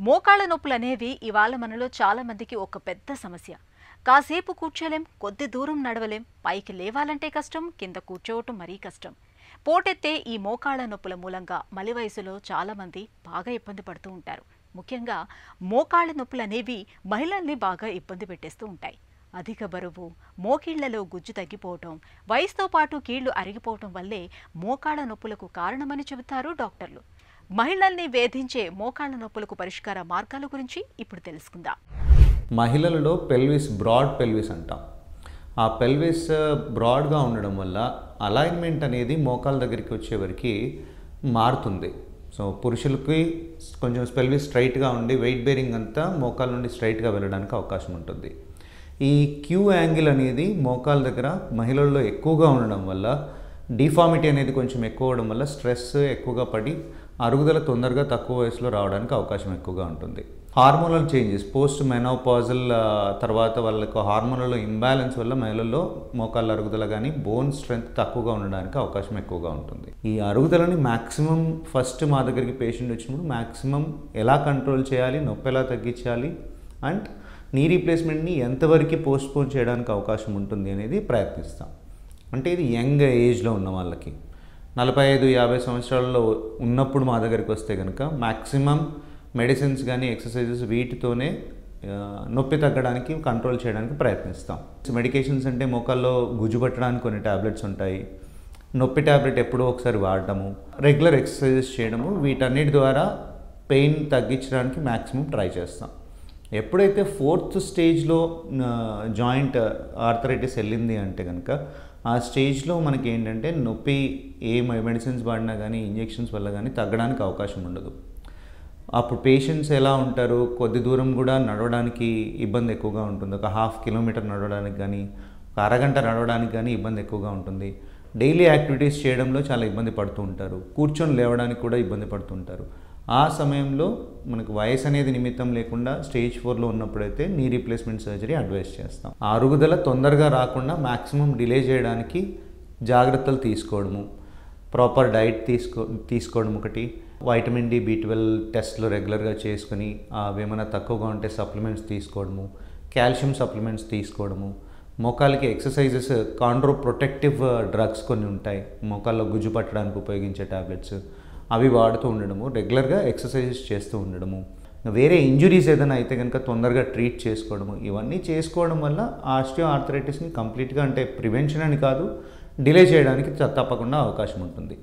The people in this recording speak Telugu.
మోకాళ్ళ నొప్పులనేవి ఇవాళ మనలో చాలా మందికి ఒక పెద్ద సమస్య. కాసేపు కూర్చోలేం, కొద్ది దూరం నడవలేం, పైకి లేవాలంటే కష్టం, కింద కూర్చోవటం మరీ కష్టం. పోటెత్తే ఈ మోకాళ్ళ నొప్పుల మూలంగా మలి వయసులో చాలా మంది బాగా ఇబ్బంది పడుతూ ఉంటారు. ముఖ్యంగా మోకాళ్ళ నొప్పులనేవి మహిళల్ని బాగా ఇబ్బంది పెట్టేస్తూ ఉంటాయి. అధిక బరువు, మోకీళ్లలో గుజ్జు తగ్గిపోవటం, వయసుతో పాటు కీళ్లు అరిగిపోవటం వల్లే మోకాళ్ళ నొప్పులకు కారణమని చెబుతారు డాక్టర్లు. మహిళల్ని వేధించే మోకాళ్ళ నొప్పులకు పరిష్కార మార్గాల గురించి ఇప్పుడు తెలుసుకుందాం. మహిళలలో బ్రాడ్ పెల్విస్ అంటాం. ఆ పెల్విస్ బ్రాడ్గా ఉండడం వల్ల అలైన్మెంట్ అనేది మోకాళ్ళ దగ్గరికి వచ్చేవరకు మారుతుంది. సో పురుషులకి కొంచెం పెల్విస్ స్ట్రైట్గా ఉండి వెయిట్ బేరింగ్ అంతా మోకాళ్ళ నుండి స్ట్రైట్గా వెళ్ళడానికి అవకాశం ఉంటుంది. ఈ క్యూ యాంగిల్ అనేది మోకాళ్ళ దగ్గర మహిళల్లో ఎక్కువగా ఉండడం వల్ల డిఫార్మిటీ అనేది కొంచెం ఎక్కువ అవడం వల్ల స్ట్రెస్ ఎక్కువగా పడి అరుగుదల తొందరగా తక్కువ వయసులో రావడానికి అవకాశం ఎక్కువగా ఉంటుంది. హార్మోనల్ చేంజెస్ పోస్ట్ మెనోపాజల్ తర్వాత వాళ్ళకు హార్మోనల్ ఇంబ్యాలెన్స్ వల్ల మహిళల్లో మోకాళ్ళ అరుగుదల కానీ బోన్ స్ట్రెంగ్త్ తక్కువగా ఉండడానికి అవకాశం ఎక్కువగా ఉంటుంది. ఈ అరుగుదలని మ్యాక్సిమం ఫస్ట్ మా దగ్గరికి పేషెంట్ వచ్చినప్పుడు మ్యాక్సిమం ఎలా కంట్రోల్ చేయాలి, నొప్పి ఎలా తగ్గించాలి అండ్ నీ రీప్లేస్మెంట్ని ఎంతవరకు పోస్ట్పోన్ చేయడానికి అవకాశం ఉంటుంది అనేది ప్రయత్నిస్తాం. అంటే ఇది యంగ్ ఏజ్లో ఉన్న వాళ్ళకి 45-50 సంవత్సరాల్లో ఉన్నప్పుడు మా దగ్గరికి వస్తే కనుక మ్యాక్సిమం మెడిసిన్స్ కానీ ఎక్సర్సైజెస్ వీటితోనే నొప్పి తగ్గడానికి కంట్రోల్ చేయడానికి ప్రయత్నిస్తాం. మెడికేషన్స్ అంటే మోకాల్లో గుజ్జు పట్టడానికి కొన్ని ట్యాబ్లెట్స్ ఉంటాయి. నొప్పి ట్యాబ్లెట్ ఎప్పుడో ఒకసారి వాడటము, రెగ్యులర్ ఎక్సర్సైజెస్ చేయడము, వీటన్నిటి ద్వారా పెయిన్ తగ్గించడానికి మ్యాక్సిమం ట్రై చేస్తాం. ఎప్పుడైతే 4th స్టేజ్లో జాయింట్ ఆర్థరైటిస్ వెళ్ళింది అంటే కనుక ఆ స్టేజ్లో మనకి ఏంటంటే నొప్పి ఏ మెడిసిన్స్ వాడినా కానీ ఇంజెక్షన్స్ వల్ల కానీ తగ్గడానికి అవకాశం ఉండదు. అప్పుడు పేషెంట్స్ ఎలా ఉంటారు, కొద్ది దూరం కూడా నడవడానికి ఇబ్బంది ఎక్కువగా ఉంటుంది. ఒక 1/2 కిలోమీటర్ నడవడానికి కానీ ఒక అరగంట నడవడానికి కానీ ఇబ్బంది ఎక్కువగా ఉంటుంది. డైలీ యాక్టివిటీస్ చేయడంలో చాలా ఇబ్బంది పడుతూ ఉంటారు. కూర్చొని లేవడానికి కూడా ఇబ్బంది పడుతుంటారు. ఆ సమయంలో మనకు వయసు అనేది నిమిత్తం లేకుండా స్టేజ్ 4లో ఉన్నప్పుడైతే నీ రీప్లేస్మెంట్ సర్జరీ అడ్వైస్ చేస్తాం. ఆ అరుగుదల తొందరగా రాకుండా మ్యాక్సిమం డిలే చేయడానికి జాగ్రత్తలు తీసుకోవడము, ప్రాపర్ డైట్ తీసుకోవడం ఒకటి, వైటమిన్ డి, B12 టెస్ట్లు రెగ్యులర్గా చేసుకుని అవి ఏమైనా తక్కువగా ఉంటే సప్లిమెంట్స్ తీసుకోవడము, కాల్షియం సప్లిమెంట్స్ తీసుకోవడము, మోకాళ్ళకి ఎక్సర్సైజెస్ కాండ్రో ప్రొటెక్టివ్ డ్రగ్స్ కొన్ని ఉంటాయి, మోకాల్లో గుజ్జు పట్టడానికి ఉపయోగించే టాబ్లెట్స్ అవి వాడుతూ ఉండడము, రెగ్యులర్గా ఎక్సర్సైజెస్ చేస్తూ ఉండడము, వేరే ఇంజురీస్ ఏదైనా అయితే కనుక తొందరగా ట్రీట్ చేసుకోవడము, ఇవన్నీ చేసుకోవడం వల్ల ఆస్టియో ఆర్థరైటిస్ని కంప్లీట్గా అంటే ప్రివెన్షన్ అని కాదు, డిలే చేయడానికి తప్పకుండా అవకాశం ఉంటుంది.